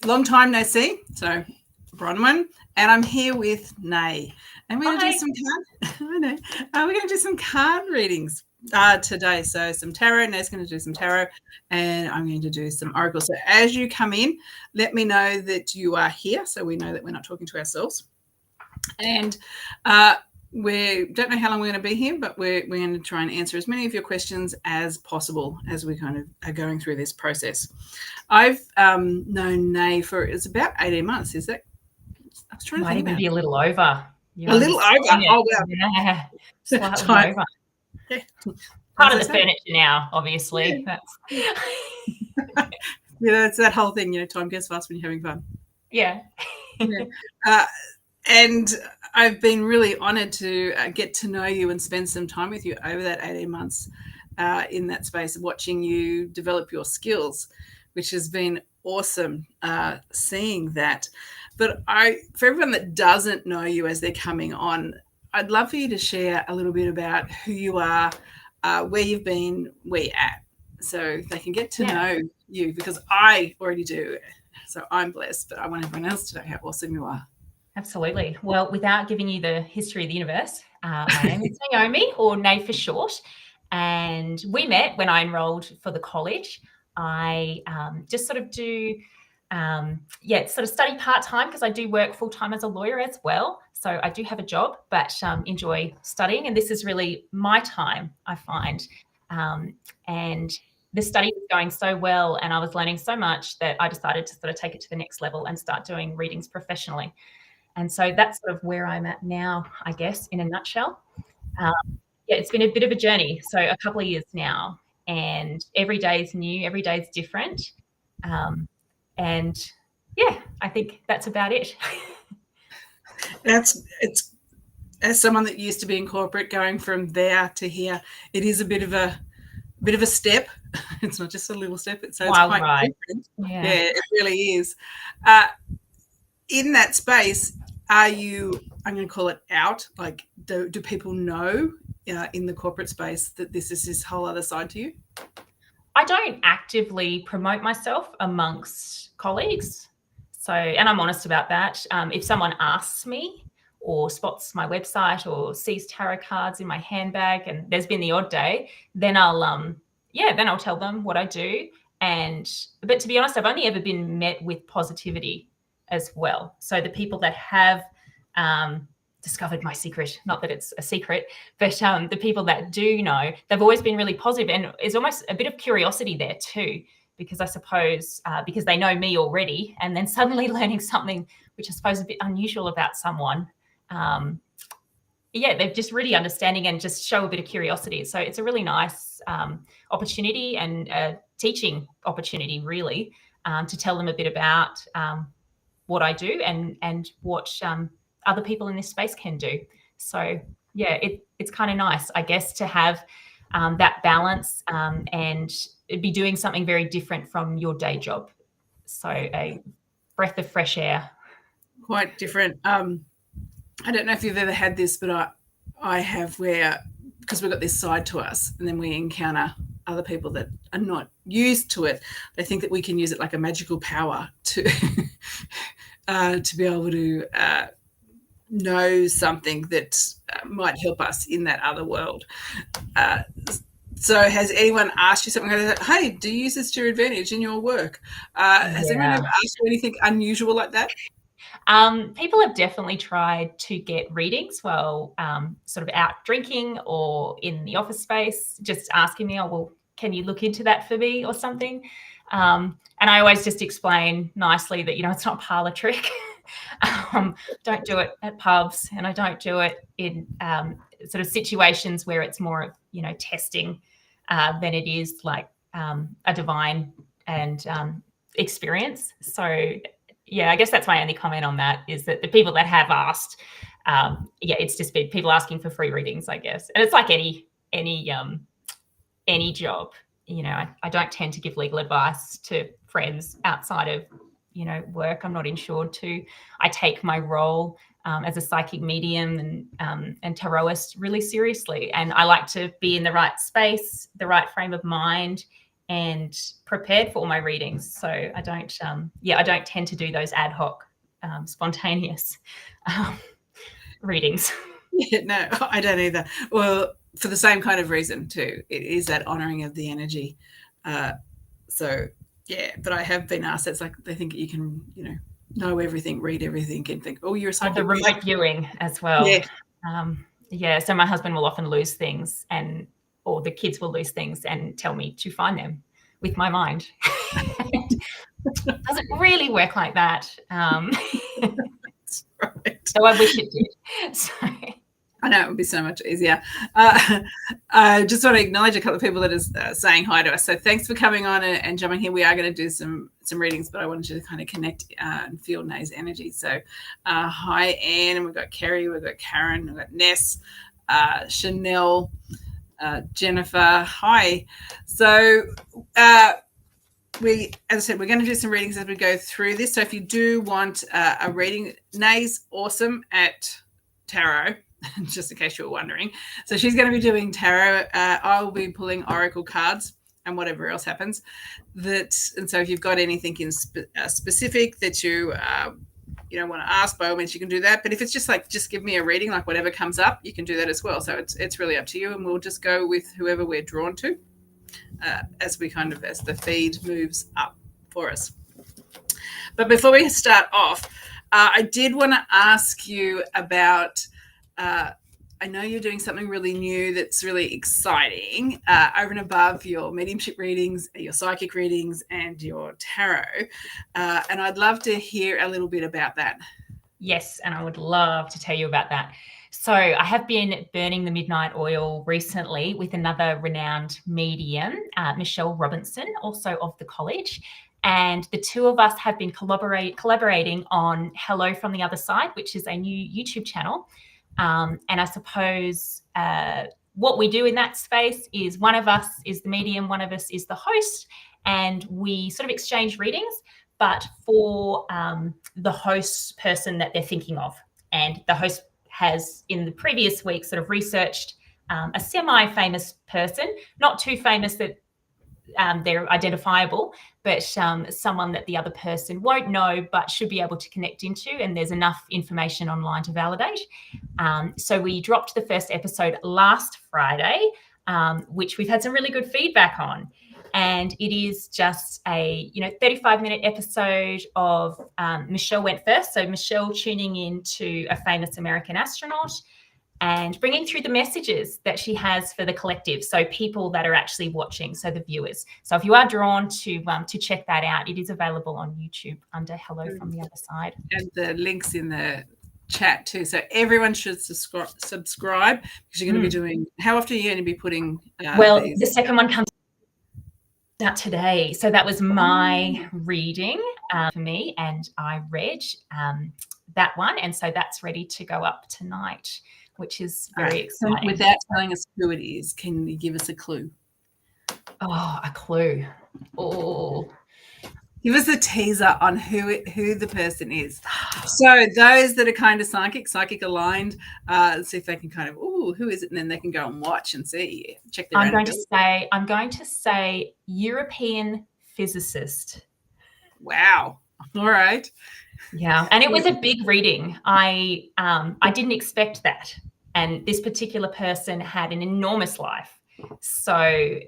Long time no see. So, Bronwyn, and I'm here with Nay, and we're going to do some card. I know. We're going to do some card readings today. So, some tarot. Nay's going to do some tarot, and I'm going to do some oracle. So, as you come in, let me know that you are here, so we know that we're not talking to ourselves. And we don't know how long we're going to be here, but we're going to try and answer as many of your questions as possible as we kind of are going through this process. I've known Nay for it's about 18 months. Is that? I was trying to think even about be a little over. A little over. Oh, wow. Yeah, slightly over. Yeah. Part of the furniture now, obviously. Yeah. It's that whole thing. Time goes fast when you're having fun. Yeah. And I've been really honoured to get to know you and spend some time with you over that 18 months in that space, watching you develop your skills, which has been awesome seeing that. But for everyone that doesn't know you as they're coming on, I'd love for you to share a little bit about who you are, where you've been, where you're at, so they can get to know you, because I already do. So I'm blessed, but I want everyone else to know how awesome you are. Absolutely. Well, without giving you the history of the universe, my name is Naomi, or Nay for short, and we met when I enrolled for the college. I just sort of do, study part-time, because I do work full-time as a lawyer as well. So I do have a job, but enjoy studying, and this is really my time, I find. And the study was going so well, and I was learning so much that I decided to sort of take it to the next level and start doing readings professionally. And so that's sort of where I'm at now, I guess, in a nutshell. It's been a bit of a journey. So a couple of years now, and every day is new, every day is different. I think that's about it. It's as someone that used to be in corporate, going from there to here, it is a bit of a step. It's not just a little step. It's quite different. Yeah, it really is. In that space, are you, I'm going to call it out, like do people know in the corporate space that this is this whole other side to you? I don't actively promote myself amongst colleagues. So, and I'm honest about that. If someone asks me or spots my website or sees tarot cards in my handbag, and there's been the odd day, then I'll tell them what I do. But to be honest, I've only ever been met with positivity as well. So the people that have discovered my secret, not that it's a secret, but the people that do know, they've always been really positive, and there's almost a bit of curiosity there too, because I suppose because they know me already, and then suddenly learning something which I suppose is a bit unusual about someone, they're just really understanding and just show a bit of curiosity. So it's a really nice opportunity and a teaching opportunity, really, to tell them a bit about what I do and what other people in this space can do. So it's kind of nice, I guess, to have that balance and be doing something very different from your day job. So a breath of fresh air. Quite different. I don't know if you've ever had this, but I have, where, because we've got this side to us, and then we encounter other people that are not used to it. They think that we can use it like a magical power to be able to know something that might help us in that other world. So has anyone asked you something like, hey, do you use this to your advantage in your work? Has anyone ever asked you anything unusual like that? People have definitely tried to get readings while sort of out drinking or in the office space, just asking me, can you look into that for me or something? And I always just explain nicely that, it's not a parlor trick. Don't do it at pubs, and I don't do it in sort of situations where it's more of, testing than it is like a divine and experience. So, I guess that's my only comment on that, is that the people that have asked, it's just been people asking for free readings, I guess. And it's like any job. I don't tend to give legal advice to friends outside of, work. I'm not insured to. I take my role as a psychic medium and tarotist really seriously. And I like to be in the right space, the right frame of mind, and prepared for all my readings. So I don't tend to do those ad hoc, spontaneous readings. Yeah, no, I don't either. Well, for the same kind of reason too. It is that honoring of the energy. So yeah, but I have been asked. It's like they think you can, know everything, read everything, and think, oh, you're a psychic. The remote viewing as well. Yeah. So my husband will often lose things, or the kids will lose things and tell me to find them with my mind. It doesn't really work like that. That's right. So I wish it did. So. I know it would be so much easier. I just want to acknowledge a couple of people that are saying hi to us. So thanks for coming on and jumping here. We are going to do some readings, but I wanted you to kind of connect and feel Nay's energy. So hi, Anne, and we've got Kerry, we've got Karen, we've got Ness, Chanel, Jennifer. Hi. So as I said, we're going to do some readings as we go through this. So if you do want a reading, Nay's awesome at tarot. Just in case you were wondering. So she's going to be doing tarot. I will be pulling oracle cards and whatever else happens. And so if you've got anything in specific that you want to ask, by all means you can do that. But if it's just give me a reading, like whatever comes up, you can do that as well. So it's really up to you, and we'll just go with whoever we're drawn to as the feed moves up for us. But before we start off, I did want to ask you about. I know you're doing something really new that's really exciting over and above your mediumship readings, your psychic readings, and your tarot. And I'd love to hear a little bit about that. Yes, and I would love to tell you about that. So I have been burning the midnight oil recently with another renowned medium, Michelle Robinson, also of the college. And the two of us have been collaborating on Hello from the Other Side, which is a new YouTube channel. And I suppose what we do in that space is one of us is the medium, one of us is the host, and we sort of exchange readings, but for the host person that they're thinking of. And the host has, in the previous week, sort of researched a semi-famous person, not too famous that they're identifiable, but someone that the other person won't know but should be able to connect into, and there's enough information online to validate. So we dropped the first episode last Friday, which we've had some really good feedback on. And it is just a 35-minute episode of Michelle went first. So Michelle tuning in to a famous American astronaut and bringing through the messages that she has for the collective, so people that are actually watching, so the viewers. So if you are drawn to check that out, it is available on YouTube under Hello from the Other Side. And the link's in the chat too. So everyone should subscribe because you're going to be doing. How often are you going to be putting? Well, the second one comes out today. So that was my reading for me, and I read that one, and so that's ready to go up tonight, which is very exciting. So without telling us who it is, can you give us a clue? Oh, a clue. Oh. Give us a teaser on who the person is. So those that are kind of psychic aligned, see if they can kind of, who is it? And then they can go and watch and see, check their I'm going to say European physicist. Wow. All right. Yeah. And it was a big reading. I didn't expect that. And this particular person had an enormous life. So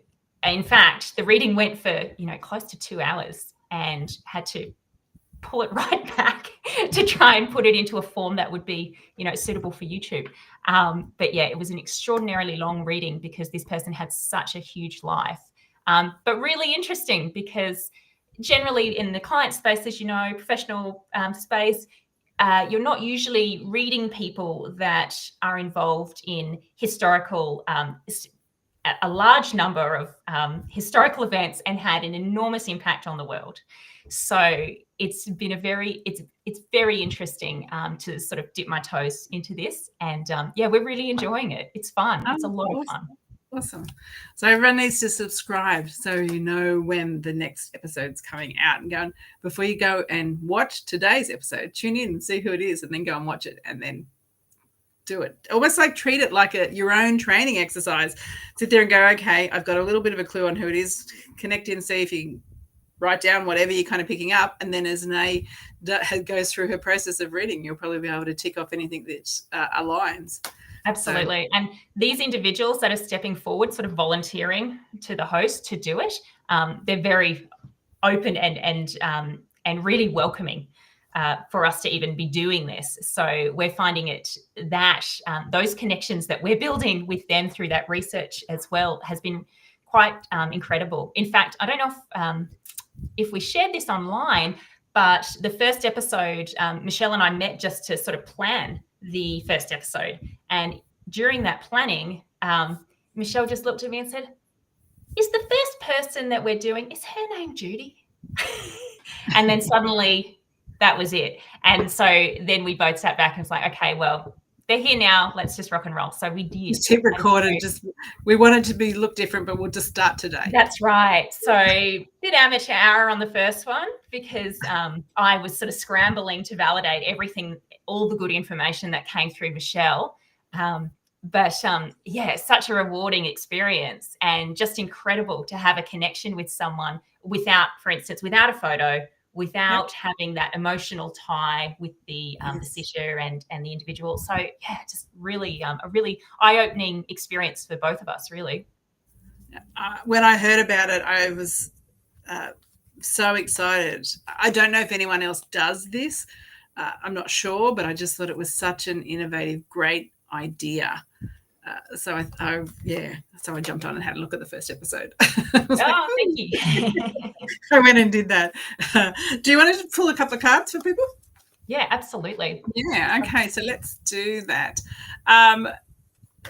in fact, the reading went for, close to 2 hours, and had to pull it right back to try and put it into a form that would be, suitable for YouTube. But yeah, it was an extraordinarily long reading because this person had such a huge life. But really interesting because generally in the client space, as you know, professional space, you're not usually reading people that are involved in historical a large number of historical events and had an enormous impact on the world. So it's been it's very interesting to sort of dip my toes into this, and we're really enjoying it. It's fun. It's a lot of fun. Awesome. So everyone needs to subscribe so you know when the next episode's coming out, and before you go and watch today's episode, tune in and see who it is, and then go and watch it, and then do it. Almost like treat it like your own training exercise. Sit there and go, okay, I've got a little bit of a clue on who it is. Connect in, see if you write down whatever you're kind of picking up. And then as Nay goes through her process of reading, you'll probably be able to tick off anything that aligns. Absolutely. And these individuals that are stepping forward, sort of volunteering to the host to do it, they're very open and really welcoming for us to even be doing this. So we're finding it that those connections that we're building with them through that research as well has been quite incredible. In fact, I don't know if we shared this online, but the first episode, Michelle and I met just to sort of plan the first episode. And during that planning, Michelle just looked at me and said, is the first person that we're doing, is her name Judy? And then suddenly that was it. And so then we both sat back and was like, okay, well, they're here now. Let's just rock and roll. So we did. Just hit record and we wanted to look different, but we'll just start today. That's right. So bit amateur hour on the first one because I was sort of scrambling to validate everything, all the good information that came through Michelle. But such a rewarding experience and just incredible to have a connection with someone without, for instance, without a photo, without having that emotional tie with the sitter and the individual. So just really a really eye-opening experience for both of us, really. When I heard about it, I was so excited. I don't know if anyone else does this. I'm not sure, but I just thought it was such an innovative, great idea. So I jumped on and had a look at the first episode. Thank you. I went and did that. Do you want to pull a couple of cards for people? Yeah, absolutely. Yeah, okay, so let's do that.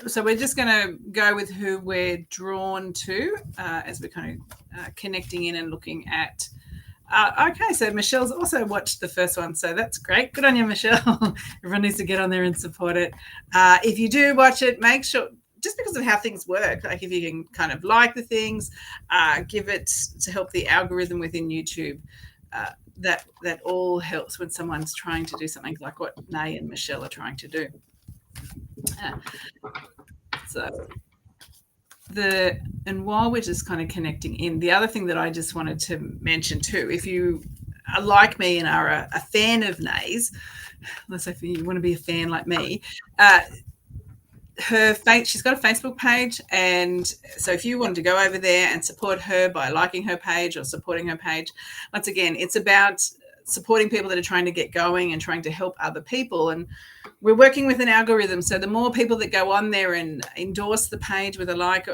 So we're just going to go with who we're drawn to as we're kind of connecting in and looking at. Okay, so Michelle's also watched the first one, so that's great. Good on you, Michelle. Everyone needs to get on there and support it. If you do watch it, make sure, just because of how things work, like if you can kind of like the things, give it to help the algorithm within YouTube. That all helps when someone's trying to do something like what Nay and Michelle are trying to do. And while we're just kind of connecting in, the other thing that I just wanted to mention too, if you are like me and are a fan of Nay's, let's say if you want to be a fan like me, she's got a Facebook page, and so if you wanted to go over there and support her by liking her page or supporting her page, once again, it's about supporting people that are trying to get going and trying to help other people. And we're working with an algorithm, so the more people that go on there and endorse the page with a like,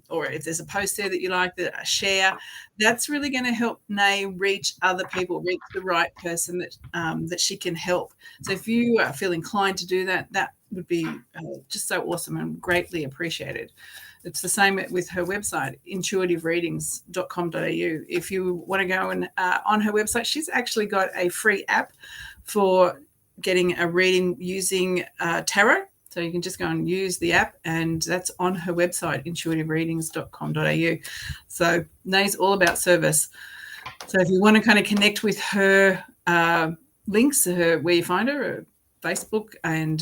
or if there's a post there that you like, a share, that's really going to help Nay reach other people, reach the right person that she can help. So if you feel inclined to do that, that would be just so awesome and greatly appreciated. It's the same with her website, intuitivereadings.com.au. If you want to go and on her website, she's actually got a free app for getting a reading using tarot. So you can just go and use the app, and that's on her website, intuitivereadings.com.au. So Nay's all about service. So if you want to kind of connect with her links, where you find her, Facebook, and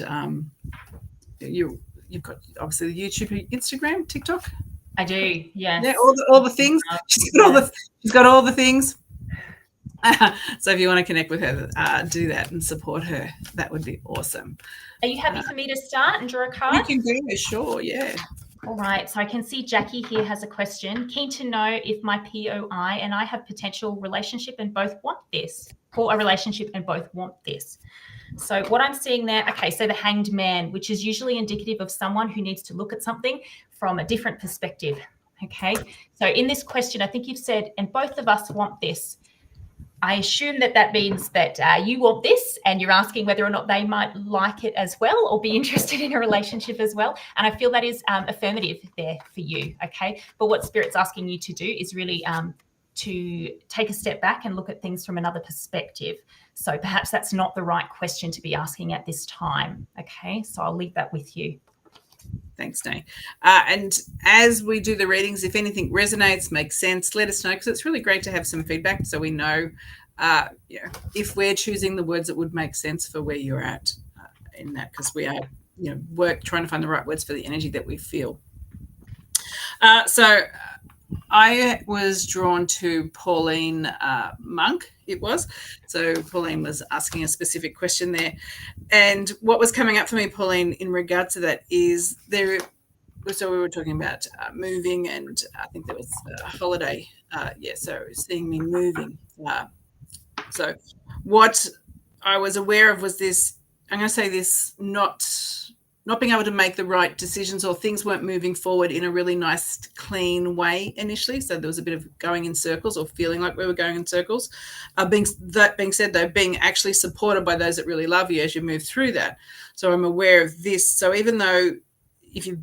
you've got obviously the YouTube, Instagram, TikTok. I do, yes. Yeah, all the things. She's got all the things. So if you want to connect with her, do that and support her. That would be awesome. Are you happy for me to start and draw a card? You can do it, sure, yeah. All right, so I can see Jackie here has a question. Keen to know if my POI and I have potential relationship and both want this, or a relationship and both want this. So what I'm seeing there, okay, so the Hanged Man, which is usually indicative of someone who needs to look at something from a different perspective, okay? So in this question, I think you've said, and both of us want this. I assume that means that you want this and you're asking whether or not they might like it as well or be interested in a relationship as well. And I feel that is affirmative there for you, okay? But what Spirit's asking you to do is really to take a step back and look at things from another perspective. So perhaps that's not the right question to be asking at this time, okay? So I'll leave that with you. Thanks, Nay. And as we do the readings, if anything resonates, makes sense, let us know, because it's really great to have some feedback so we know if we're choosing the words that would make sense for where you're at in that, because we are work trying to find the right words for the energy that we feel. So I was drawn to Pauline Monk, it was. So Pauline was asking a specific question there. And what was coming up for me, Pauline, in regard to that is so we were talking about moving, and I think there was a holiday. So seeing me moving. So what I was aware of was this, I'm going to say this, not being able to make the right decisions, or things weren't moving forward in a really nice, clean way initially. So there was a bit of going in circles, or feeling like we were going in circles. That being said, though, being actually supported by those that really love you as you move through that. So I'm aware of this. So even though if you're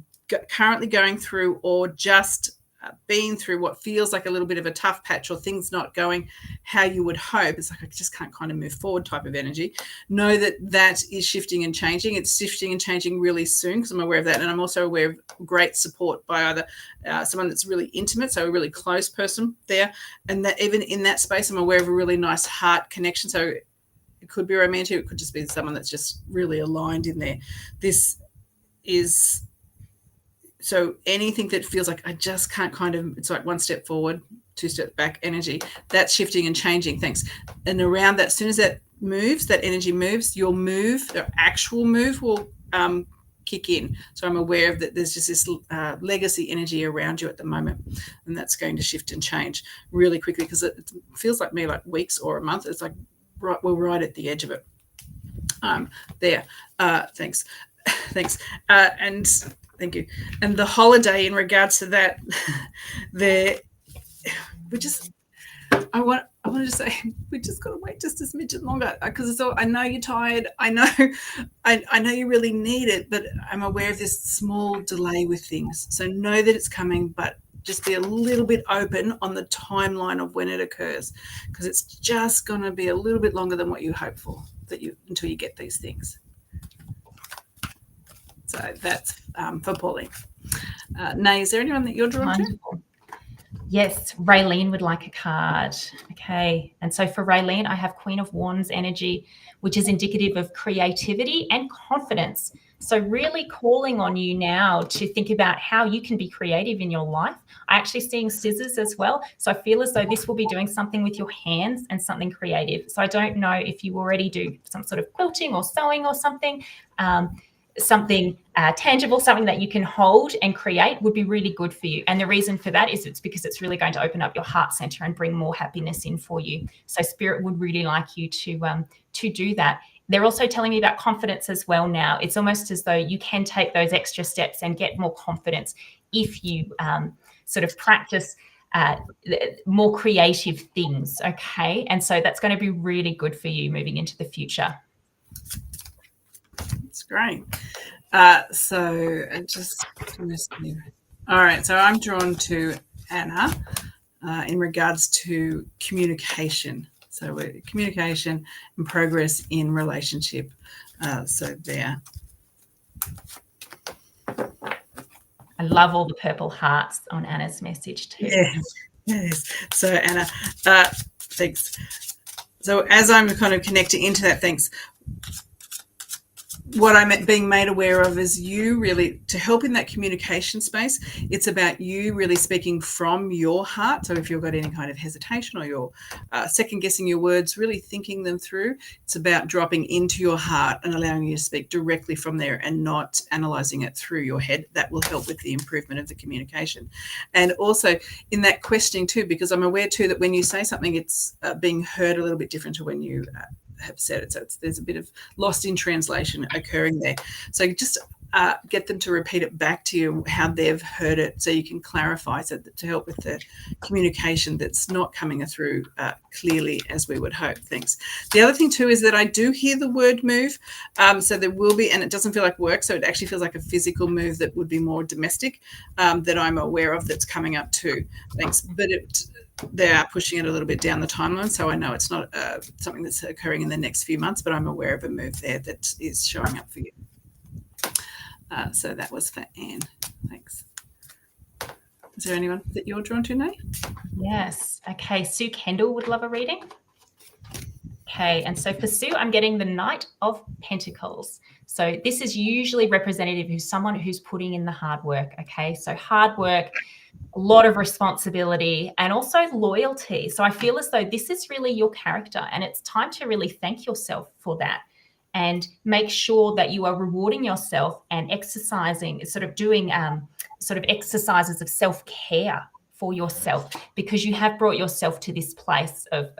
currently going through, or just been through what feels like a little bit of a tough patch, or things not going how you would hope, it's like I just can't kind of move forward type of energy, know that that is shifting and changing. It's shifting and changing really soon, because I'm aware of that. And I'm also aware of great support by either someone that's really intimate, so a really close person there, and that even in that space I'm aware of a really nice heart connection. So it could be romantic, it could just be someone that's just really aligned in there. This is so anything that feels like I just can't it's like one step forward, two steps back energy, that's shifting and changing. Thanks. And around that, as soon as that moves, that energy moves, the actual move will kick in. So I'm aware of that there's just this legacy energy around you at the moment, and that's going to shift and change really quickly, because it feels like me like weeks or a month. It's like we're right at the edge of it. Thanks. And thank you. And the holiday, in regards to that, I want to just say we just got to wait just a smidgen longer, because I know you're tired. I know you really need it, but I'm aware of this small delay with things. So know that it's coming, but just be a little bit open on the timeline of when it occurs, because it's just going to be a little bit longer than what you hope for, until you get these things. So that's for Pauline. Nay, is there anyone that you're drawn to? Yes, Raylene would like a card. Okay. And so for Raylene, I have Queen of Wands energy, which is indicative of creativity and confidence. So really calling on you now to think about how you can be creative in your life. I'm actually seeing scissors as well. So I feel as though this will be doing something with your hands and something creative. So I don't know if you already do some sort of quilting or sewing or something. Something tangible, something that you can hold and create would be really good for you. And the reason for that is it's because it's really going to open up your heart center and bring more happiness in for you. So Spirit would really like you to do that. They're also telling me about confidence as well now. It's almost as though you can take those extra steps and get more confidence if you sort of practice more creative things, okay? And so that's going to be really good for you moving into the future. That's great. So all right. So I'm drawn to Anna in regards to communication. So communication and progress in relationship. So there. I love all the purple hearts on Anna's message too. Yes. So Anna, thanks. So as I'm kind of connecting into that, thanks. What I'm being made aware of is you really, to help in that communication space, it's about you really speaking from your heart. So if you've got any kind of hesitation, or you're second guessing your words, really thinking them through, it's about dropping into your heart and allowing you to speak directly from there and not analysing it through your head. That will help with the improvement of the communication. And also in that questioning too, because I'm aware too that when you say something, it's being heard a little bit different to when you have said it. So there's a bit of lost in translation occurring there. So just get them to repeat it back to you how they've heard it, so you can clarify, so that to help with the communication that's not coming through clearly as we would hope. Thanks. The other thing too is that I do hear the word move. So there will be, and it doesn't feel like work, so it actually feels like a physical move that would be more domestic, that I'm aware of, that's coming up too. Thanks. But they are pushing it a little bit down the timeline, so I know it's not something that's occurring in the next few months, but I'm aware of a move there that is showing up for you. So that was for Anne. Thanks. Is there anyone that you're drawn to, Nay? Yes. Okay. Sue Kendall would love a reading. Okay, and so for Sue, I'm getting the Knight of Pentacles. So this is usually representative of someone who's putting in the hard work, okay? So hard work, a lot of responsibility, and also loyalty. So I feel as though this is really your character, and it's time to really thank yourself for that and make sure that you are rewarding yourself and exercising, sort of doing sort of exercises of self-care for yourself, because you have brought yourself to this place of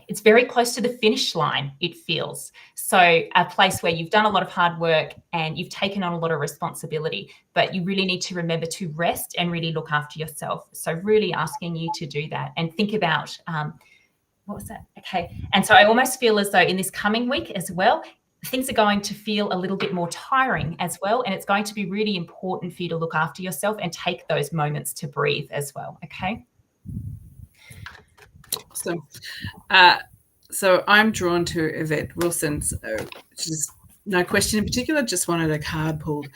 it's very close to the finish line, it feels. So a place where you've done a lot of hard work and you've taken on a lot of responsibility, but you really need to remember to rest and really look after yourself. So really asking you to do that and think about, what was that? Okay. And so I almost feel as though in this coming week as well, things are going to feel a little bit more tiring as well. And it's going to be really important for you to look after yourself and take those moments to breathe as well. Okay. So I'm drawn to Yvette Wilson's, which is no question in particular, just wanted a card pulled.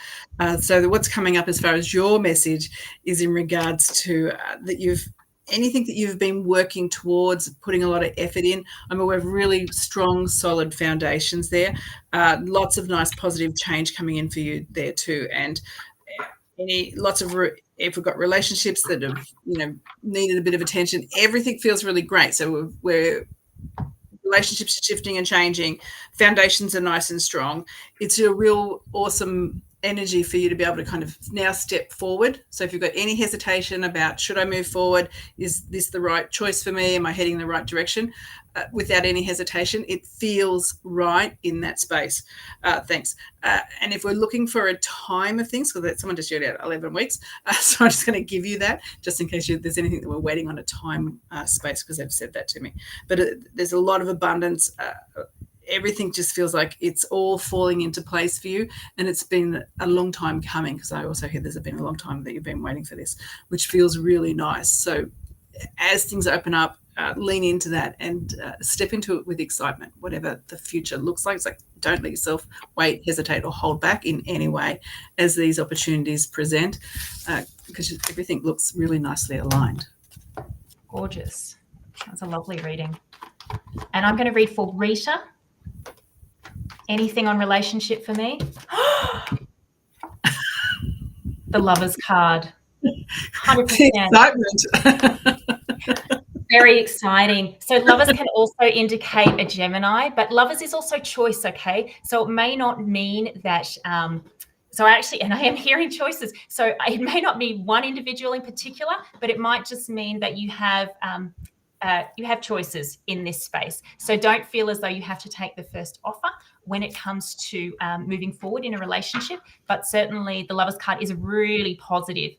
So what's coming up as far as your message is in regards to that anything that you've been working towards, putting a lot of effort in. I'm aware of really strong, solid foundations there. Lots of nice positive change coming in for you there too. And if we've got relationships that have, needed a bit of attention, everything feels really great. So we're relationships are shifting and changing. Foundations are nice and strong. It's a real awesome energy for you to be able to kind of now step forward. So if you've got any hesitation about, should I move forward? Is this the right choice for me? Am I heading in the right direction? Without any hesitation, it feels right in that space. Thanks. And if we're looking for a time of things, because someone just shared out 11 weeks, so I'm just going to give you that just in case there's anything that we're waiting on a time space, because they've said that to me. But there's a lot of abundance. Everything just feels like it's all falling into place for you, and it's been a long time coming, because I also hear there's been a long time that you've been waiting for this, which feels really nice. So as things open up, lean into that and step into it with excitement, whatever the future looks like. It's like, don't let yourself wait, hesitate, or hold back in any way as these opportunities present, because everything looks really nicely aligned. Gorgeous. That's a lovely reading. And I'm going to read for Rita. Anything on relationship for me? The Lover's card. 100%. Excitement. Very exciting. So lovers can also indicate a Gemini, but lovers is also choice, okay? So it may not mean that, and I am hearing choices. So it may not be one individual in particular, but it might just mean that you have choices in this space. So don't feel as though you have to take the first offer when it comes to moving forward in a relationship. But certainly the Lover's card is really positive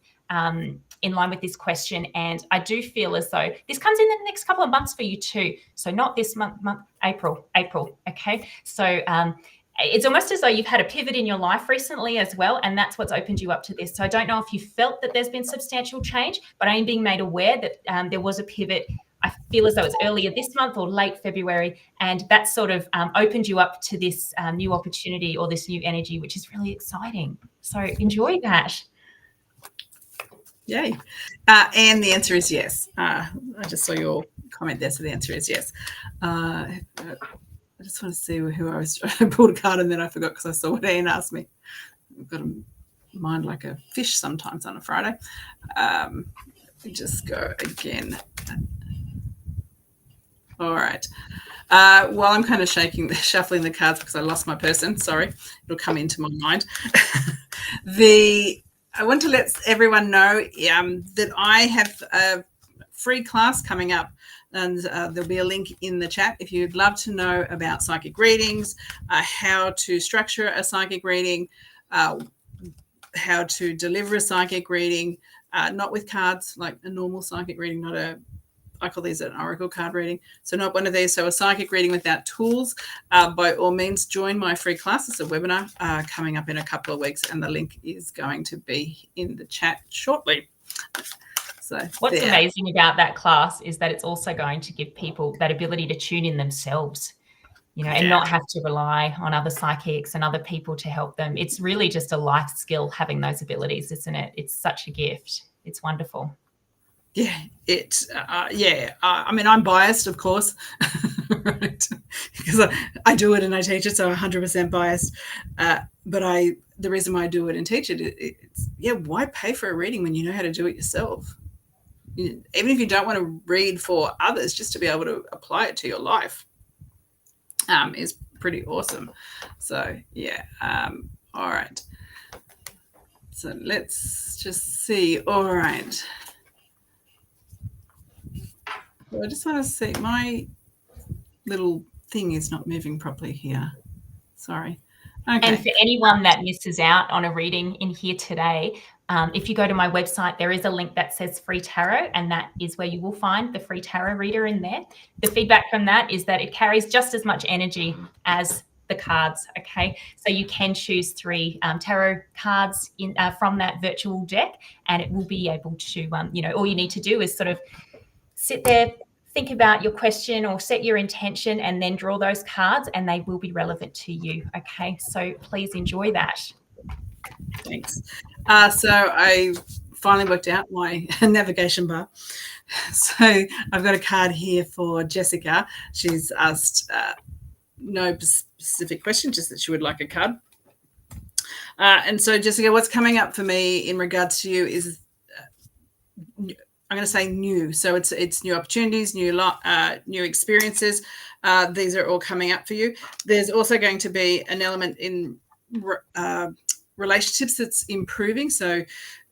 in line with this question. And I do feel as though this comes in the next couple of months for you too. So not this month, April. Okay. So it's almost as though you've had a pivot in your life recently as well, and that's what's opened you up to this. So I don't know if you felt that there's been substantial change, but I am being made aware that there was a pivot. I feel as though it's earlier this month or late February, and that sort of opened you up to this new opportunity or this new energy, which is really exciting. So enjoy that. Yay. And the answer is yes. I just saw your comment there, so the answer is yes. I just want to see who I was trying to pull a card, and then I forgot because I saw what Ian asked me. I've got a mind like a fish sometimes on a Friday. Let me just go again. All right. While I'm kind of shuffling the cards because I lost my person, sorry, it'll come into my mind. I want to let everyone know that I have a free class coming up, and there'll be a link in the chat if you'd love to know about psychic readings, how to structure a psychic reading, how to deliver a psychic reading, not with cards like a normal psychic reading, I call these an oracle card reading. So not one of these. So a psychic reading without tools. By all means, join my free class. It's a webinar coming up in a couple of weeks, and the link is going to be in the chat shortly. So what's amazing about that class is that it's also going to give people that ability to tune in themselves, and not have to rely on other psychics and other people to help them. It's really just a life skill having those abilities, isn't it? It's such a gift. It's wonderful. Yeah, I mean, I'm biased, of course, right? Because I do it and I teach it, so I'm 100% biased. But the reason why I do it and teach it, it's why pay for a reading when you know how to do it yourself? Even if you don't want to read for others, just to be able to apply it to your life is pretty awesome. So all right. So let's just see. All right. Well, I just want to see, my little thing is not moving properly here. Sorry. Okay. And for anyone that misses out on a reading in here today, if you go to my website, there is a link that says free tarot, and that is where you will find the free tarot reader in there. The feedback from that is that it carries just as much energy as the cards. Okay, so you can choose 3 tarot cards from that virtual deck, and it will be able to, all you need to do is sort of sit there, think about your question or set your intention, and then draw those cards, and they will be relevant to you. Okay, so please enjoy that. Thanks. So I finally worked out my navigation bar. So I've got a card here for Jessica. She's asked no specific question, just that she would like a card. And so, Jessica, what's coming up for me in regards to you is, I'm going to say new. So it's new opportunities, new experiences. These are all coming up for you. There's also going to be an element in relationships that's improving. So,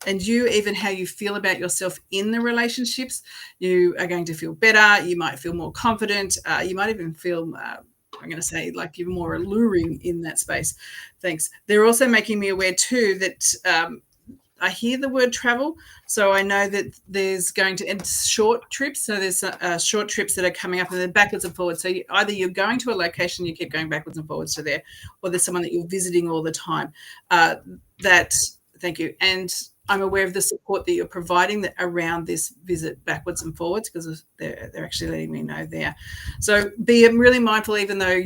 and you, even how you feel about yourself in the relationships, you are going to feel better. You might feel more confident. You might even feel, I'm going to say, like you're more alluring in that space. Thanks. They're also making me aware too that I hear the word travel. So I know that there's going to end short trips. So there's short trips that are coming up, and they're backwards and forwards. So either you're going to a location, you keep going backwards and forwards to there, or there's someone that you're visiting all the time. Thank you. And I'm aware of the support that you're providing around this visit backwards and forwards, because they're actually letting me know there. So be really mindful, even though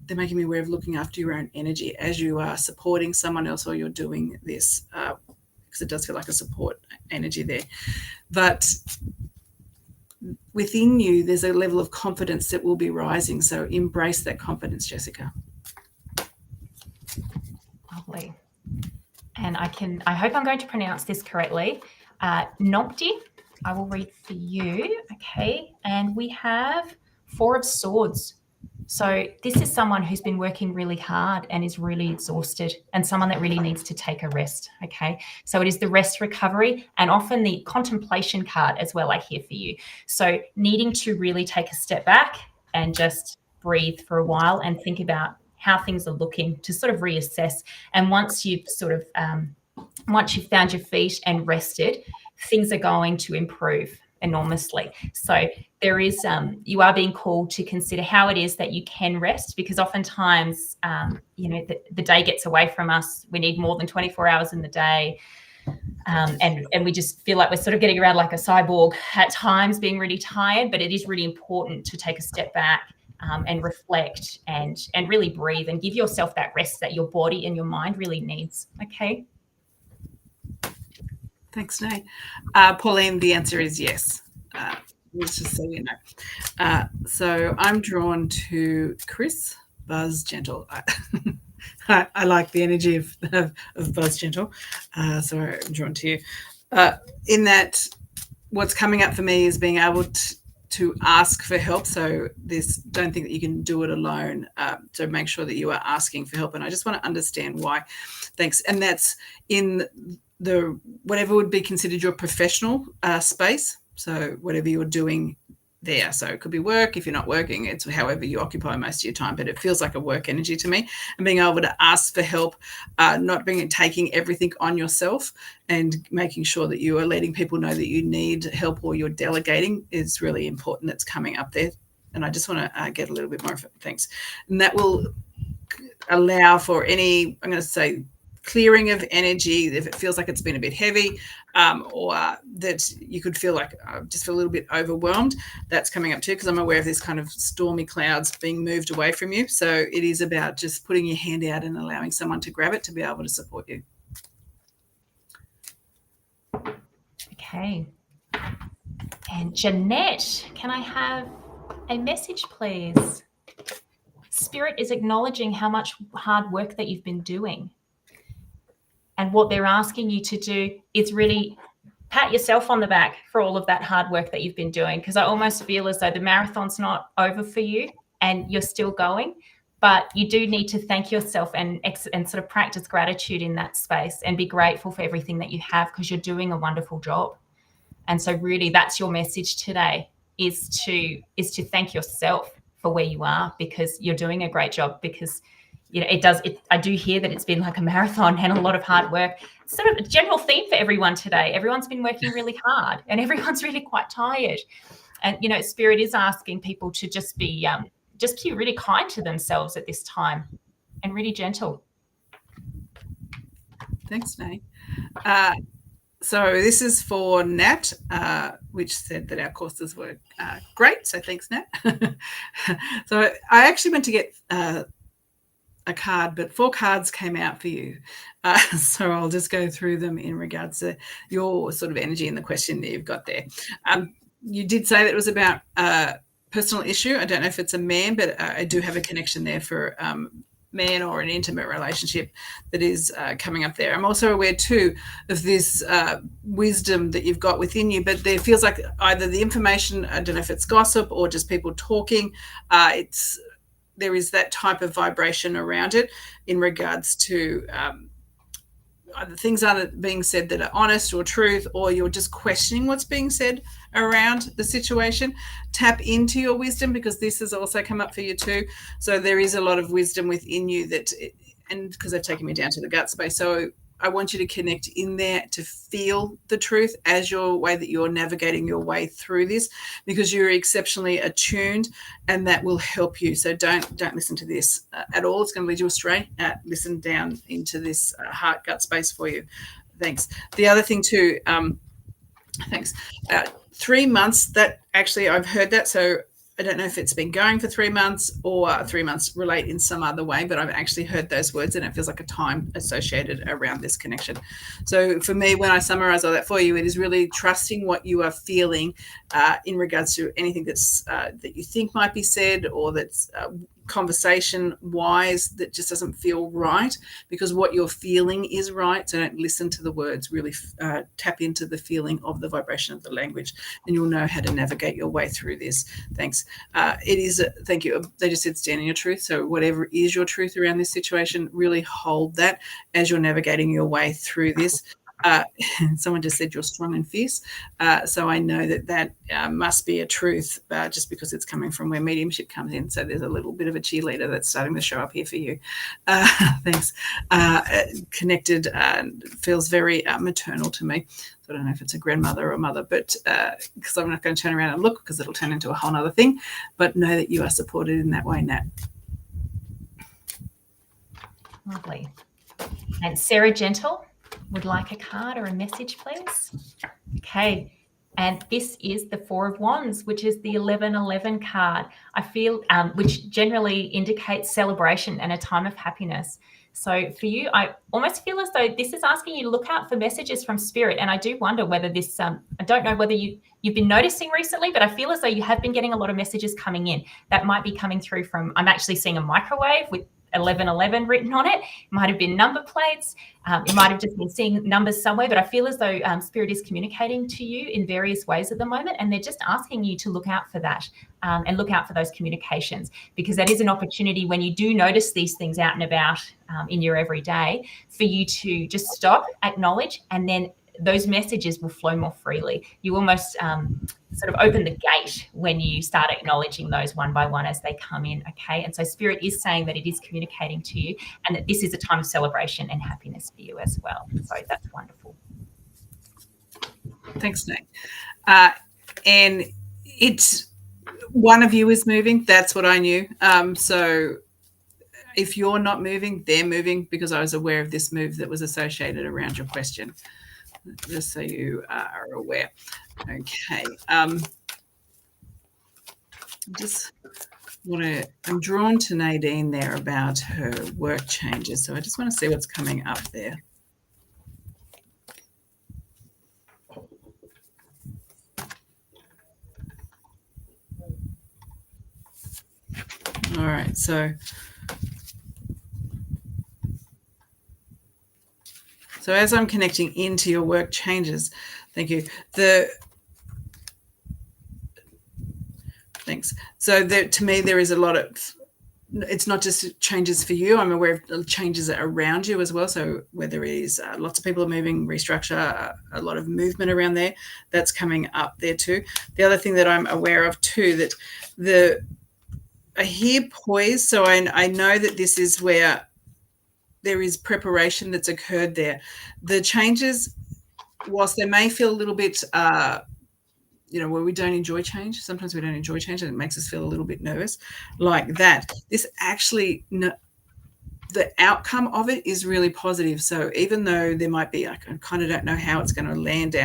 they're making me aware of looking after your own energy as you are supporting someone else or you're doing this, because it does feel like a support energy there. But within you, there's a level of confidence that will be rising. So embrace that confidence, Jessica. Lovely. And I hope I'm going to pronounce this correctly. Nopti, I will read for you. Okay. And we have 4 of Swords. So this is someone who's been working really hard and is really exhausted, and someone that really needs to take a rest. Okay. So it is the rest recovery, and often the contemplation card as well, I hear for you. So needing to really take a step back and just breathe for a while and think about how things are looking, to sort of reassess. And once you've found your feet and rested, things are going to improve enormously. So there is, you are being called to consider how it is that you can rest, because oftentimes, the day gets away from us. We need more than 24 hours in the day. And we just feel like we're sort of getting around like a cyborg at times, being really tired. But it is really important to take a step back and reflect and really breathe and give yourself that rest that your body and your mind really needs. Okay. Thanks, Nay. Pauline, the answer is yes. Let's just so you know. So I'm drawn to Chris Buzz Gentle. I like the energy of Buzz Gentle, so I'm drawn to you. In that, what's coming up for me is being able to ask for help. So don't think that you can do it alone. So make sure that you are asking for help. And I just want to understand why. Thanks. And that's in the whatever would be considered your professional space. So whatever you're doing there. So it could be work. If you're not working, it's however you occupy most of your time, but it feels like a work energy to me. And being able to ask for help, not taking everything on yourself, and making sure that you are letting people know that you need help or you're delegating is really important. That's coming up there. And I just want to get a little bit more of it. Thanks. And that will allow for any, I'm going to say, clearing of energy if it feels like it's been a bit heavy, or that you could feel like just feel a little bit overwhelmed. That's coming up too, because I'm aware of this kind of stormy clouds being moved away from you. So it is about just putting your hand out and allowing someone to grab it to be able to support you. Okay. And Jeanette, can I have A message, please. Spirit is acknowledging how much hard work that you've been doing. And what they're asking you to do is really pat yourself on the back for all of that hard work that you've been doing, because I almost feel as though the marathon's not over for you and you're still going, but you do need to thank yourself and sort of practice gratitude in that space and be grateful for everything that you have, because you're doing a wonderful job. And so really that's your message today, is to thank yourself for where you are, because you're doing a great job. Because I do hear that it's been like a marathon and a lot of hard work. It's sort of a general theme for everyone today. Everyone's been working really hard and everyone's really quite tired. And, Spirit is asking people to just be really kind to themselves at this time and really gentle. Thanks, Nate. So this is for Nat, which said that our courses were great. So thanks, Nat. So I actually went to get a card, but 4 cards came out for you. So I'll just go through them in regards to your sort of energy and the question that you've got there. You did say that it was about a personal issue. I don't know if it's a man, but I do have a connection there for man or an intimate relationship that is coming up there. I'm also aware too of this wisdom that you've got within you, but there feels like either the information, I don't know if it's gossip or just people talking, there is that type of vibration around it in regards to either things are being said that are honest or truth, or you're just questioning what's being said around the situation. Tap into your wisdom, because this has also come up for you too. So there is a lot of wisdom within you and because they've taken me down to the gut space. So I want you to connect in there to feel the truth as your way that you're navigating your way through this, because you're exceptionally attuned and that will help you. So don't listen to this at all. It's going to lead you astray. Listen down into this heart gut space for you. Thanks. The other thing too, thanks. 3 months, that actually I've heard that. So I don't know if it's been going for 3 months or 3 months relate in some other way, but I've actually heard those words and it feels like a time associated around this connection. So for me, when I summarize all that for you, it is really trusting what you are feeling in regards to anything that's that you think might be said, or that's conversation wise that just doesn't feel right, because what you're feeling is right. So don't listen to the words, really tap into the feeling of the vibration of the language, and you'll know how to navigate your way through this. Thanks. It is, thank you. They just said stand in your truth. So whatever is your truth around this situation, really hold that as you're navigating your way through this. Someone just said you're strong and fierce. So I know that must be a truth, just because it's coming from where mediumship comes in. So there's a little bit of a cheerleader that's starting to show up here for you. Thanks. Connected feels very maternal to me. So I don't know if it's a grandmother or a mother, but because I'm not going to turn around and look, because it'll turn into a whole other thing. But know that you are supported in that way, Nat. Lovely. And Sarah Gentle would like a card or a message, please. Okay. And this is the 4 of Wands, which is the 1111 card. I feel, which generally indicates celebration and a time of happiness. So for you, I almost feel as though this is asking you to look out for messages from Spirit. And I do wonder whether this, I don't know whether you've been noticing recently, but I feel as though you have been getting a lot of messages coming in that might be coming through from, I'm actually seeing a microwave with 1111 written on it. It might have been number plates. It might have just been seeing numbers somewhere, but I feel as though Spirit is communicating to you in various ways at the moment, and they're just asking you to look out for that and look out for those communications, because that is an opportunity when you do notice these things out and about in your everyday, for you to just stop, acknowledge, and then those messages will flow more freely. You almost sort of open the gate when you start acknowledging those one by one as they come in, okay? And so Spirit is saying that it is communicating to you, and that this is a time of celebration and happiness for you as well. So that's wonderful. Thanks, Nate. And it's one of you is moving. That's what I knew. So if you're not moving, they're moving, because I was aware of this move that was associated around your question, just so you are aware. Okay. I'm drawn to Nadine there about her work changes. So I just want to see what's coming up there. All right. So as I'm connecting into your work changes, thank you. Thanks. So to me, there is a lot of, it's not just changes for you. I'm aware of changes around you as well. So whether it is lots of people are moving, restructure, a lot of movement around there, that's coming up there too. The other thing that I'm aware of too, that I hear poise. So I know that this is where there is preparation that's occurred there. The changes, whilst they may feel a little bit, where we don't enjoy change. Sometimes we don't enjoy change and it makes us feel a little bit nervous like that. This actually, the outcome of it is really positive. So even though there might be, I kind of don't know how it's going to land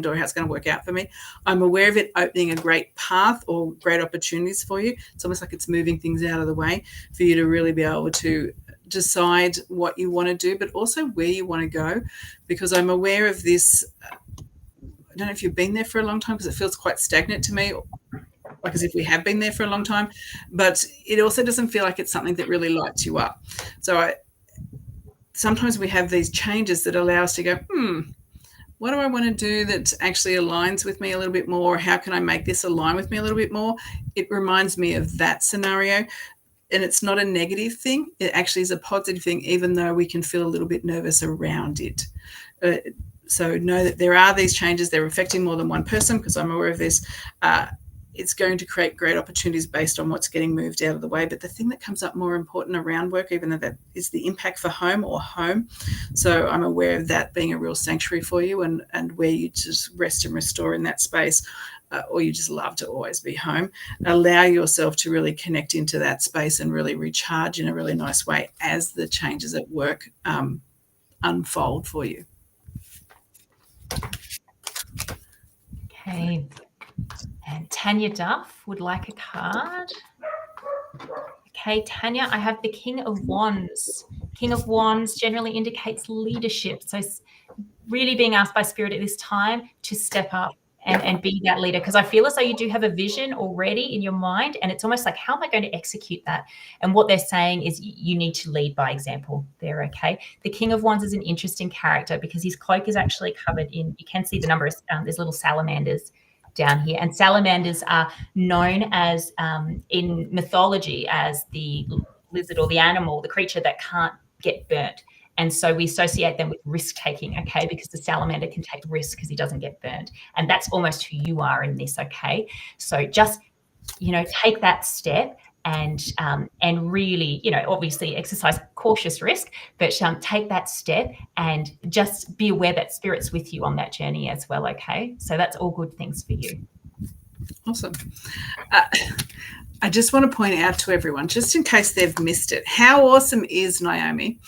or how it's going to work out for me, I'm aware of it opening a great path or great opportunities for you. It's almost like it's moving things out of the way for you to really be able to decide what you want to do, but also where you want to go, because I'm aware of this. I don't know if you've been there for a long time, because it feels quite stagnant to me, like as if we have been there for a long time, but it also doesn't feel like it's something that really lights you up. So sometimes we have these changes that allow us to go, what do I want to do that actually aligns with me a little bit more? How can I make this align with me a little bit more? It reminds me of that scenario. And it's not a negative thing. It actually is a positive thing, even though we can feel a little bit nervous around it. So know that there are these changes. They're affecting more than one person, because I'm aware of this. It's going to create great opportunities based on what's getting moved out of the way. But the thing that comes up more important around work, even though that is the impact for home. So I'm aware of that being a real sanctuary for you, and where you just rest and restore in that space. Or you just love to always be home. Allow yourself to really connect into that space and really recharge in a really nice way as the changes at work unfold for you. Okay. And Tanya Duff would like a card. Okay, Tanya, I have the King of Wands. King of Wands generally indicates leadership. So really being asked by Spirit at this time to step up and be that leader, because I feel as though you do have a vision already in your mind, and it's almost like, how am I going to execute that? And what they're saying is you need to lead by example there, okay? The King of Wands is an interesting character because his cloak is actually covered in, you can see the numbers, there's little salamanders down here, and salamanders are known as, in mythology, as the lizard or the animal, the creature that can't get burnt. And so we associate them with risk-taking, okay, because the salamander can take risk because he doesn't get burned. And that's almost who you are in this, okay? So just, take that step and really, obviously exercise cautious risk, but take that step and just be aware that Spirit's with you on that journey as well, okay? So that's all good things for you. Awesome. I just want to point out to everyone, just in case they've missed it, how awesome is Naomi,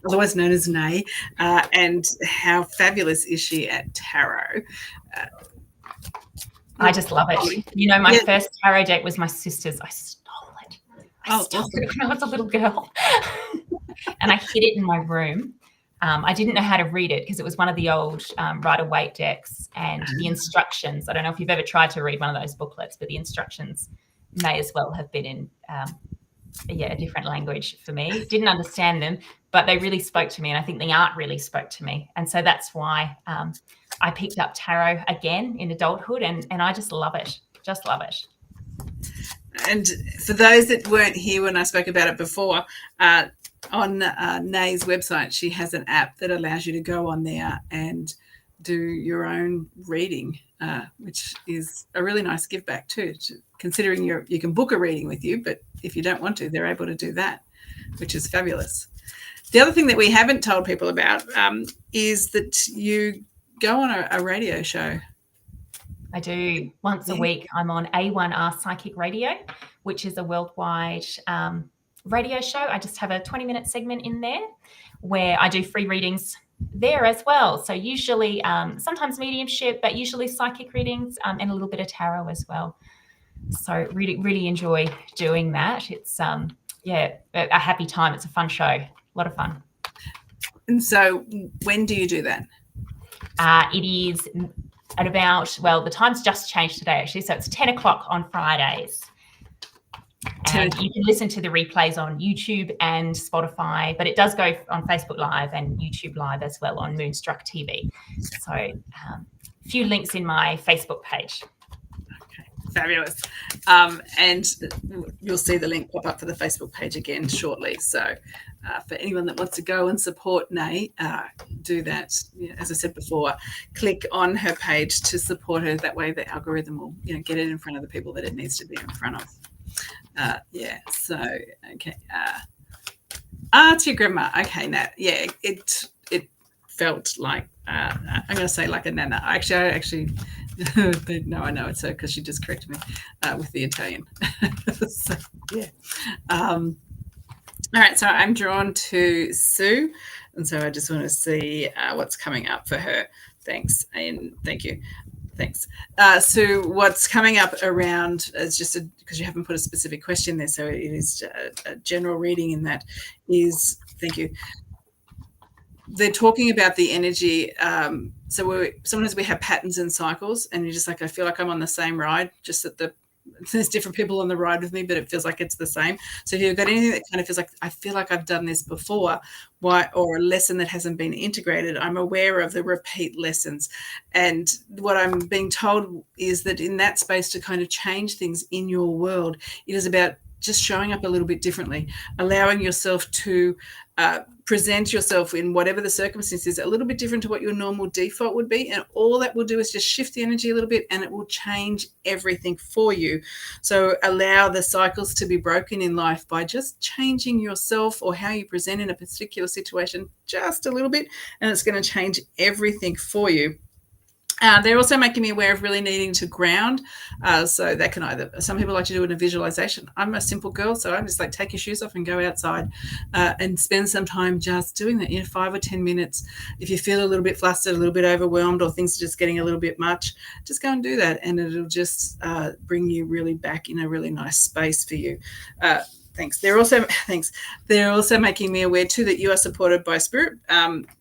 otherwise known as Nay, and how fabulous is she at tarot? I just love it. My first tarot deck was my sister's. I stole it. I stole it when I was a little girl. And I hid it in my room. I didn't know how to read it because it was one of the old Rider-Waite decks, and the instructions. I don't know if you've ever tried to read one of those booklets, but the instructions may as well have been in a different language for me. Didn't understand them, but they really spoke to me, and I think the art really spoke to me. And so that's why I picked up tarot again in adulthood, and I just love it. Just love it. And for those that weren't here when I spoke about it before, on Nay's website, she has an app that allows you to go on there and do your own reading, which is a really nice give back too, considering you can book a reading with you, but if you don't want to, they're able to do that, which is fabulous. The other thing that we haven't told people about is that you go on a radio show. I do. Once a week, I'm on A1R Psychic Radio, which is a worldwide radio show. I just have a 20-minute segment in there where I do free readings there as well. So usually, sometimes mediumship, but usually psychic readings and a little bit of tarot as well. So really, really enjoy doing that. It's, a happy time. It's a fun show. A lot of fun. And so when do you do that? It is at about, the time's just changed today, actually. So it's 10 o'clock on Fridays. 10 And you can listen to the replays on YouTube and Spotify, but it does go on Facebook Live and YouTube Live as well on Moonstruck TV. So a few links in my Facebook page. Fabulous. And you'll see the link pop up for the Facebook page again shortly. So for anyone that wants to go and support Nay, do that. As I said before, click on her page to support her. That way the algorithm will get it in front of the people that it needs to be in front of. So, okay. To your grandma. Okay, Nat. Yeah, it felt like, I'm going to say like a nana. Actually, no, I know it's her because she just corrected me with the Italian. So, yeah. All right, so I'm drawn to Sue, and so I just want to see what's coming up for her. Thanks, and thank you. Thanks. Sue, what's coming up around is just because you haven't put a specific question there, so it is a general reading in that is, thank you. They're talking about the energy. So sometimes we have patterns and cycles, and you're just like, I feel like I'm on the same ride, just that there's different people on the ride with me, but it feels like it's the same. So if you've got anything that kind of feels like, I feel like I've done this before, or a lesson that hasn't been integrated, I'm aware of the repeat lessons. And what I'm being told is that in that space to kind of change things in your world, it is about just showing up a little bit differently, allowing yourself to present yourself in whatever the circumstances a little bit different to what your normal default would be. And all that will do is just shift the energy a little bit, and it will change everything for you. So allow the cycles to be broken in life by just changing yourself or how you present in a particular situation just a little bit, and it's going to change everything for you. They're also making me aware of really needing to ground. So that can either, some people like to do it in a visualization. I'm a simple girl, so I'm just like, take your shoes off and go outside and spend some time just doing that, 5 or 10 minutes. If you feel a little bit flustered, a little bit overwhelmed, or things are just getting a little bit much, just go and do that. And it'll just bring you really back in a really nice space for you. Thanks. They're also making me aware too that you are supported by Spirit,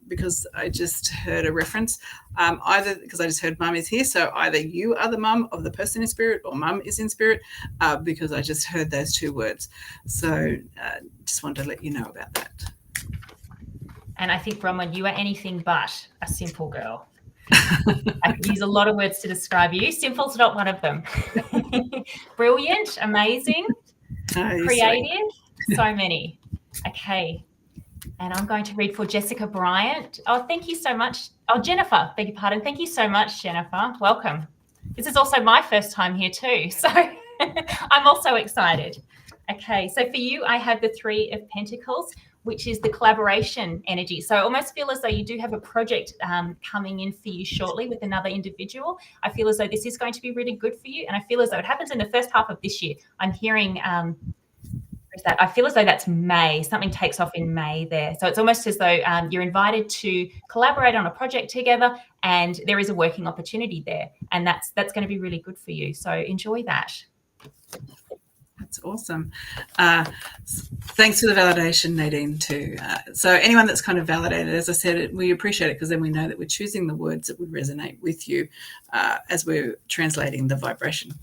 because I just heard a reference, either because I just heard Mum is here, so either you are the mum of the person in Spirit, or Mum is in Spirit, because I just heard those two words. So just wanted to let you know about that. And I think, Bronwyn, you are anything but a simple girl. I could use a lot of words to describe you. Simple's not one of them. Brilliant, amazing. Creative, so many. Okay, and I'm going to read for Jessica Bryant. Oh, thank you so much. Oh, Jennifer, beg your pardon. Thank you so much, Jennifer. Welcome. This is also my first time here too, so I'm also excited. Okay, so for you, I have the Three of Pentacles, which is the collaboration energy. So I almost feel as though you do have a project coming in for you shortly with another individual. I feel as though this is going to be really good for you. And I feel as though it happens in the first half of this year. I'm hearing, I feel as though that's May. Something takes off in May there. So it's almost as though you're invited to collaborate on a project together, and there is a working opportunity there. And that's going to be really good for you. So enjoy that. That's awesome. Thanks for the validation, Nadine, too. So anyone that's kind of validated, as I said, we appreciate it, because then we know that we're choosing the words that would resonate with you as we're translating the vibration.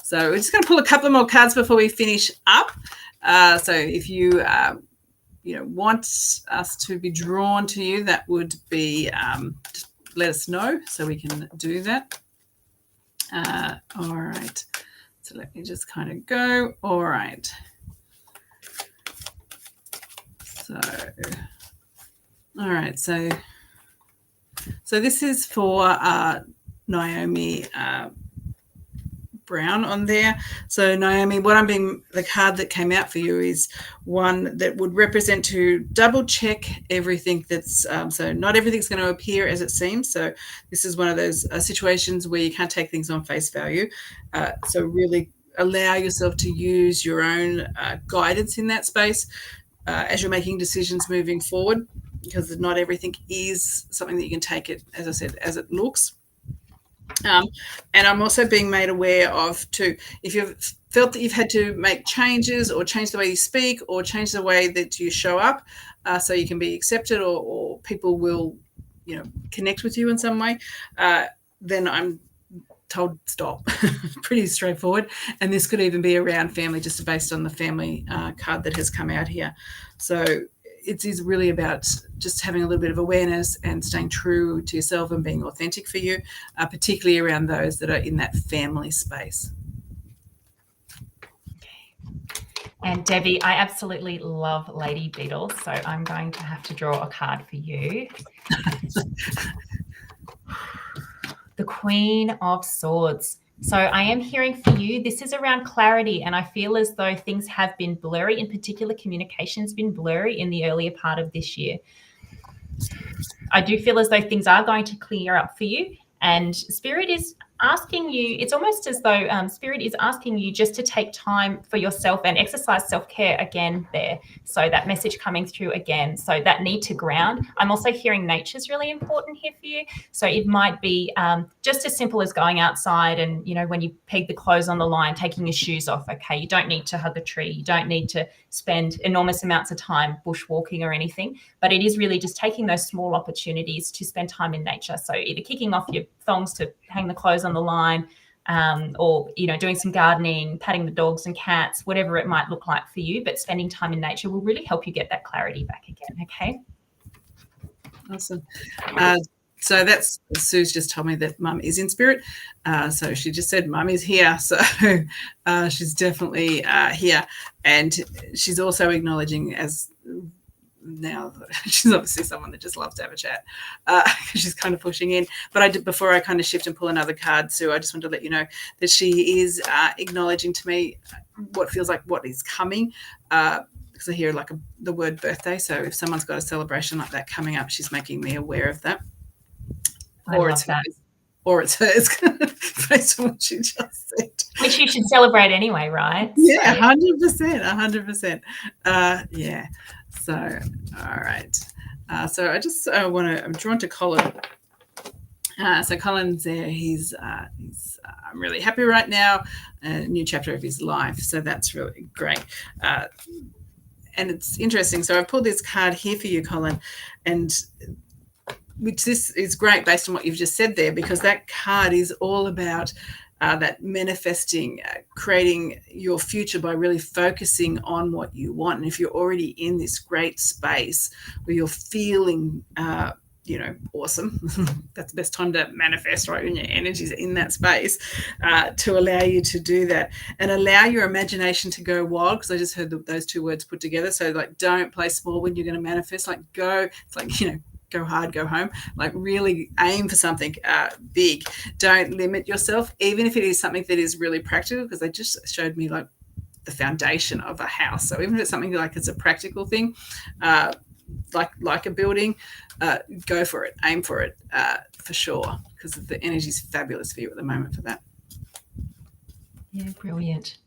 So we're just going to pull a couple more cards before we finish up. So if you want us to be drawn to you, that would be just let us know so we can do that. All right. So let me just kind of go. All right. So, all right. So this is for Naomi Brown on there. So Naomi, the card that came out for you is one that would represent to double check everything that's, so not everything's going to appear as it seems. So this is one of those situations where you can't take things on face value. So really allow yourself to use your own guidance in that space as you're making decisions moving forward, because not everything is something that you can take it, as I said, as it looks. And I'm also being made aware of too, if you've felt that you've had to make changes or change the way you speak or change the way that you show up so you can be accepted or people will, connect with you in some way, then I'm told stop. Pretty straightforward. And this could even be around family, just based on the family card that has come out here. So it is really about just having a little bit of awareness and staying true to yourself and being authentic for you, particularly around those that are in that family space. And Debbie, I absolutely love Lady Beetles, so I'm going to have to draw a card for you. The Queen of Swords. So I am hearing for you, this is around clarity, and I feel as though things have been blurry. In particular, communication's been blurry in the earlier part of this year. I do feel as though things are going to clear up for you, and Spirit is asking you, it's almost as though Spirit is asking you just to take time for yourself and exercise self-care again there. So that message coming through again. So that need to ground. I'm also hearing nature's really important here for you. So it might be just as simple as going outside and, you know, when you peg the clothes on the line, taking your shoes off. Okay, you don't need to hug a tree. You don't need to spend enormous amounts of time bushwalking or anything. But it is really just taking those small opportunities to spend time in nature. So either kicking off your thongs to hang the clothes on the line, or, you know, doing some gardening, patting the dogs and cats, whatever it might look like for you, but spending time in nature will really help you get that clarity back again. Okay. Awesome. So that's, Sue's just told me that Mum is in spirit. So she just said Mum is here. So she's definitely here. And she's also acknowledging, as now she's obviously someone that just loves to have a chat, because she's kind of pushing in. But I did, before I kind of shift and pull another card, Sue, I just wanted to let you know that she is acknowledging to me what feels like what is coming, because I hear like the word birthday. So if someone's got a celebration like that coming up, she's making me aware of that. Or it's hers, based on what she just said. Which you should celebrate anyway, right? Yeah, 100%. Yeah. So, all right. So I just I'm drawn to Colin. So Colin's there. He's I'm really happy right now. A new chapter of his life. So that's really great. And it's interesting. So I pulled this card here for you, Colin, and which this is great based on what you've just said there, because that card is all about that manifesting, creating your future by really focusing on what you want. And if you're already in this great space where you're feeling, awesome, that's the best time to manifest, right? When your energy's in that space, to allow you to do that and allow your imagination to go wild. Because I just heard those two words put together. So like, don't play small when you're going to manifest. Like go, it's like, go hard, go home. Like really aim for something big. Don't limit yourself, even if it is something that is really practical, because they just showed me like the foundation of a house. So even if it's something like it's a practical thing, like a building, go for it, aim for it, for sure, because the energy is fabulous for you at the moment for that. Yeah, brilliant.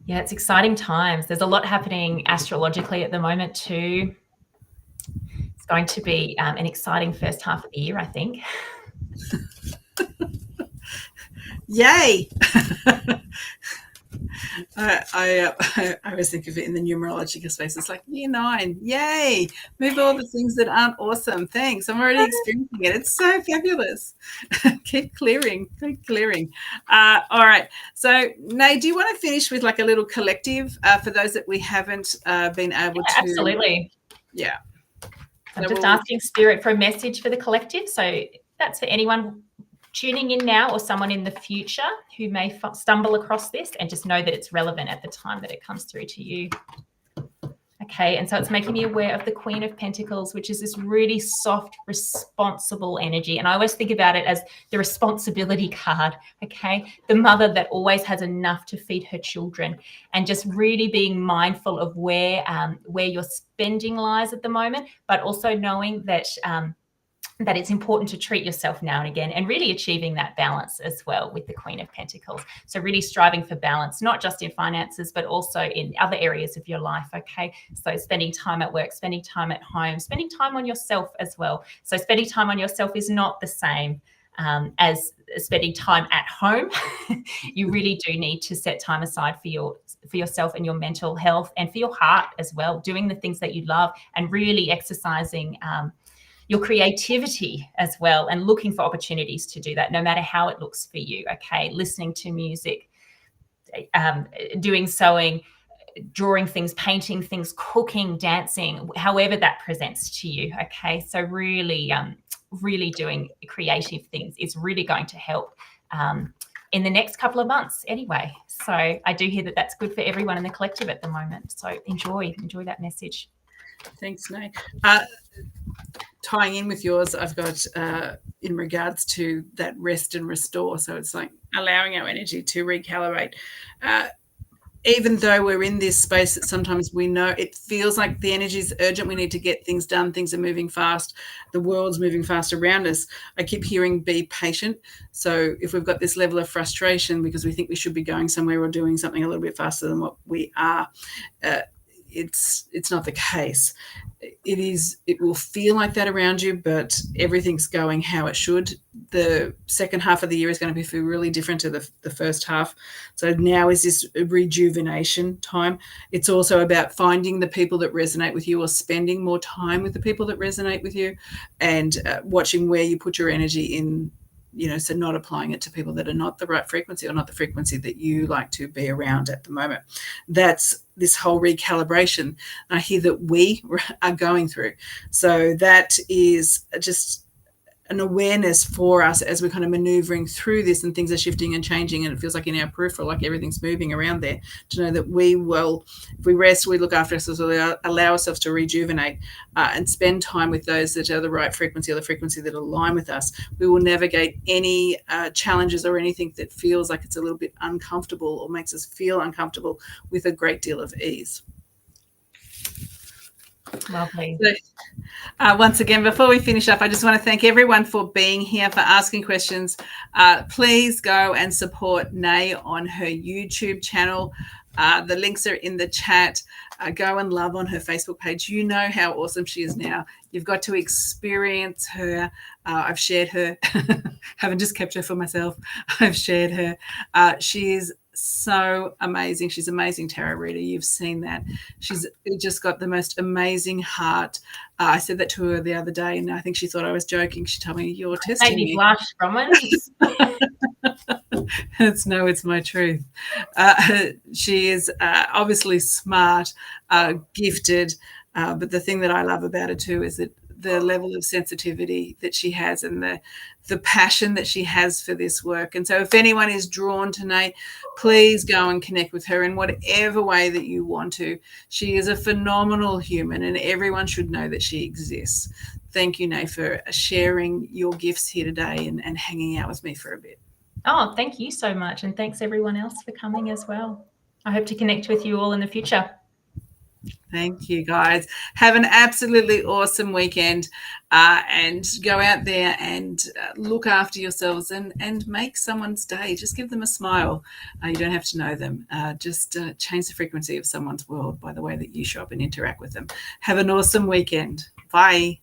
Yeah, it's exciting times. There's a lot happening astrologically at the moment too. Going to be an exciting first half of the year, I think. Yay! I always think of it in the numerological space. It's like year 9, yay! Move all the things that aren't awesome. Thanks. I'm already experiencing it. It's so fabulous. Keep clearing. All right. So, Nay, do you want to finish with like a little collective for those that we haven't been able to? Absolutely. Yeah. I'm just asking Spirit for a message for the collective. So that's for anyone tuning in now or someone in the future who may stumble across this, and just know that it's relevant at the time that it comes through to you. Okay, and so it's making me aware of the Queen of Pentacles, which is this really soft, responsible energy. And I always think about it as the responsibility card, okay? The mother that always has enough to feed her children, and just really being mindful of where your spending lies at the moment, but also knowing that that it's important to treat yourself now and again, and really achieving that balance as well with the Queen of Pentacles. So really striving for balance, not just in finances, but also in other areas of your life, okay? So spending time at work, spending time at home, spending time on yourself as well. So spending time on yourself is not the same as spending time at home. You really do need to set time aside for yourself and your mental health, and for your heart as well, doing the things that you love, and really exercising your creativity as well, and looking for opportunities to do that, no matter how it looks for you. Okay, listening to music, doing sewing, drawing things, painting things, cooking, dancing, however that presents to you. Okay, so really, really doing creative things is really going to help in the next couple of months anyway. So I do hear that that's good for everyone in the collective at the moment. So enjoy that message. Thanks, Nay. Tying in with yours, I've got in regards to that rest and restore. So it's like allowing our energy to recalibrate. Even though we're in this space that sometimes we know it feels like the energy is urgent, we need to get things done, things are moving fast, the world's moving fast around us. I keep hearing be patient. So if we've got this level of frustration because we think we should be going somewhere or doing something a little bit faster than what we are, it's not the case. It will feel like that around you, but everything's going how it should. The second half of the year is going to feel really different to the first half. So now is this rejuvenation time. It's also about finding the people that resonate with you, or spending more time with the people that resonate with you, and watching where you put your energy in. So not applying it to people that are not the right frequency, or not the frequency that you like to be around at the moment. That's this whole recalibration I hear that we are going through. So that is just an awareness for us as we're kind of maneuvering through this, and things are shifting and changing, and it feels like in our peripheral, like everything's moving around there, to know that we will, if we rest, we look after ourselves, we allow ourselves to rejuvenate and spend time with those that are the right frequency, or the frequency that align with us. We will navigate any challenges or anything that feels like it's a little bit uncomfortable or makes us feel uncomfortable with a great deal of ease. Lovely. So, once again, before we finish up, I just want to thank everyone for being here, for asking questions. Please go and support Nay on her YouTube channel. The links are in the chat. Go and love on her Facebook page. You know how awesome she is now. You've got to experience her. I've shared her. Haven't just kept her for myself. I've shared her. She is so amazing. She's an amazing tarot reader. You've seen that. She's just got the most amazing heart. I said that to her the other day, and I think she thought I was joking. She told me, "You're testing me." Made me blush, Bronwyn. It's my truth. She is obviously smart, gifted, but the thing that I love about her too is that the level of sensitivity that she has, and the passion that she has for this work. And so if anyone is drawn to Nay, please go and connect with her in whatever way that you want to. She is a phenomenal human, and everyone should know that she exists. Thank you, Nay, for sharing your gifts here today and hanging out with me for a bit. Oh, thank you so much. And thanks everyone else for coming as well. I hope to connect with you all in the future. Thank you, guys. Have an absolutely awesome weekend, and go out there and look after yourselves and make someone's day. Just give them a smile. You don't have to know them. Just change the frequency of someone's world by the way that you show up and interact with them. Have an awesome weekend. Bye.